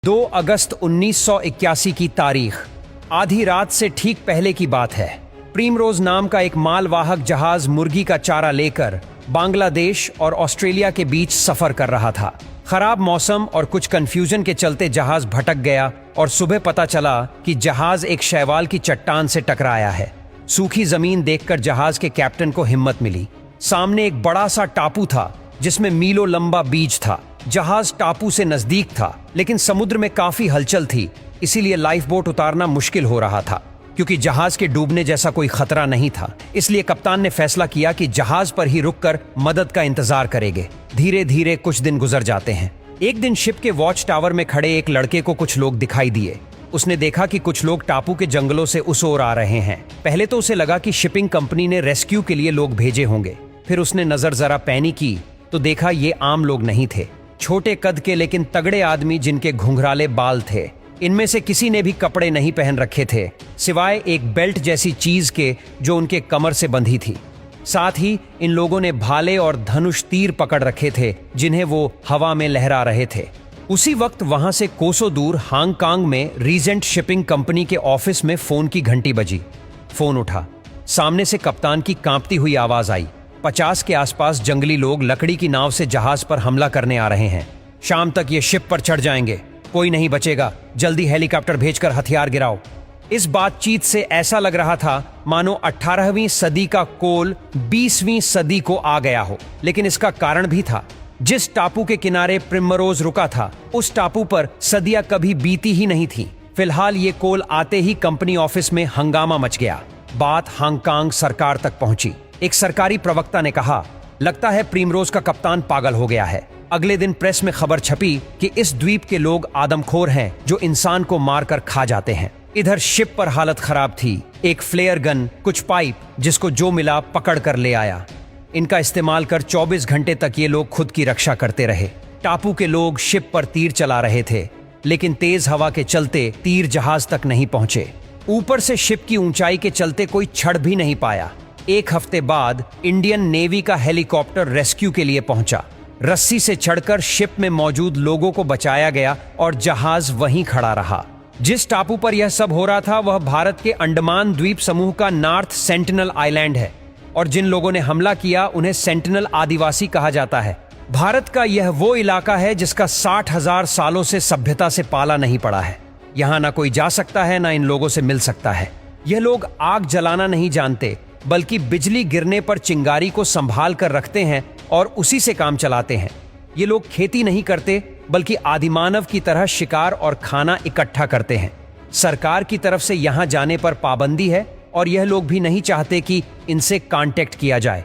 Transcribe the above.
2 अगस्त 1981 की तारीख, आधी रात से ठीक पहले की बात है। प्रिमरोज नाम का एक मालवाहक जहाज मुर्गी का चारा लेकर बांग्लादेश और ऑस्ट्रेलिया के बीच सफर कर रहा था। खराब मौसम और कुछ कंफ्यूजन के चलते जहाज भटक गया और सुबह पता चला कि जहाज एक शैवाल की चट्टान से टकराया है। सूखी जमीन देखकर जहाज के कैप्टन को हिम्मत मिली। सामने एक बड़ा सा टापू था जिसमें मीलों लंबा बीच था। जहाज टापू से नजदीक था लेकिन समुद्र में काफी हलचल थी, इसीलिए लाइफ बोट उतारना मुश्किल हो रहा था। क्योंकि जहाज के डूबने जैसा कोई खतरा नहीं था, इसलिए कप्तान ने फैसला किया कि जहाज पर ही रुककर मदद का इंतजार करेंगे। धीरे धीरे कुछ दिन गुजर जाते हैं। एक दिन शिप के वॉच टावर में खड़े एक लड़के को कुछ लोग दिखाई दिए। उसने देखा कि कुछ लोग टापू के जंगलों से उस ओर आ रहे हैं। पहले तो उसे लगा कि शिपिंग कंपनी ने रेस्क्यू के लिए लोग भेजे होंगे। फिर उसने नजर जरा पैनी की तो देखा ये आम लोग नहीं थे। छोटे कद के लेकिन तगड़े आदमी जिनके घुंघराले बाल थे। इनमें से किसी ने भी कपड़े नहीं पहन रखे थे, सिवाय एक बेल्ट जैसी चीज के जो उनके कमर से बंधी थी। साथ ही इन लोगों ने भाले और धनुष तीर पकड़ रखे थे जिन्हें वो हवा में लहरा रहे थे। उसी वक्त वहां से कोसों दूर हांगकांग में रीजेंट शिपिंग कंपनी के ऑफिस में फोन की घंटी बजी। फोन उठा। सामने से कप्तान की कांपती हुई आवाज आई। 50 के आसपास जंगली लोग लकड़ी की नाव से जहाज पर हमला करने आ रहे हैं। शाम तक ये शिप पर चढ़ जाएंगे, कोई नहीं बचेगा। जल्दी हेलीकॉप्टर भेजकर हथियार गिराओ। इस बातचीत से ऐसा लग रहा था मानो 18वीं सदी का कोल 20वीं सदी को आ गया हो। लेकिन इसका कारण भी था। जिस टापू के किनारे प्रिमरोज रुका था, उस टापू पर सदियां कभी बीती ही नहीं थी। फिलहाल ये कोल आते ही कंपनी ऑफिस में हंगामा मच गया। बात हांगकांग सरकार तक पहुंची। एक सरकारी प्रवक्ता ने कहा, लगता है प्रिमरोज का कप्तान पागल हो गया है। अगले दिन प्रेस में खबर छपी कि इस द्वीप के लोग आदमखोर हैं जो इंसान को मारकर खा जाते हैं। इधर शिप पर हालत खराब थी। एक फ्लेयर गन, कुछ पाइप, जिसको जो मिला पकड़ कर ले आया। इनका इस्तेमाल कर 24 घंटे तक ये लोग खुद की रक्षा करते रहे। टापू के लोग शिप पर तीर चला रहे थे, लेकिन तेज हवा के चलते तीर जहाज तक नहीं पहुंचे। ऊपर से शिप की ऊंचाई के चलते कोई छड़ भी नहीं पाया। एक हफ्ते बाद इंडियन नेवी का हेलीकॉप्टर रेस्क्यू के लिए पहुंचा। रस्सी से चढ़कर शिप में मौजूद लोगों को बचाया गया और जहाज वहीं खड़ा रहा। जिस टापू पर यह सब हो रहा था वह भारत के अंडमान द्वीप समूह का नॉर्थ सेंटिनल आइलैंड है और जिन लोगों ने हमला किया उन्हें सेंटिनल आदिवासी कहा जाता है। भारत का यह वो इलाका है जिसका 60,000 सालों से सभ्यता से पाला नहीं पड़ा है। यहाँ ना कोई जा सकता है, ना इन लोगों से मिल सकता है। यह लोग आग जलाना नहीं जानते, बल्कि बिजली गिरने पर चिंगारी को संभाल कर रखते हैं और उसी से काम चलाते हैं। ये लोग खेती नहीं करते, बल्कि आदिमानव की तरह शिकार और खाना इकट्ठा करते हैं। सरकार की तरफ से यहाँ जाने पर पाबंदी है और यह लोग भी नहीं चाहते कि इनसे कांटेक्ट किया जाए।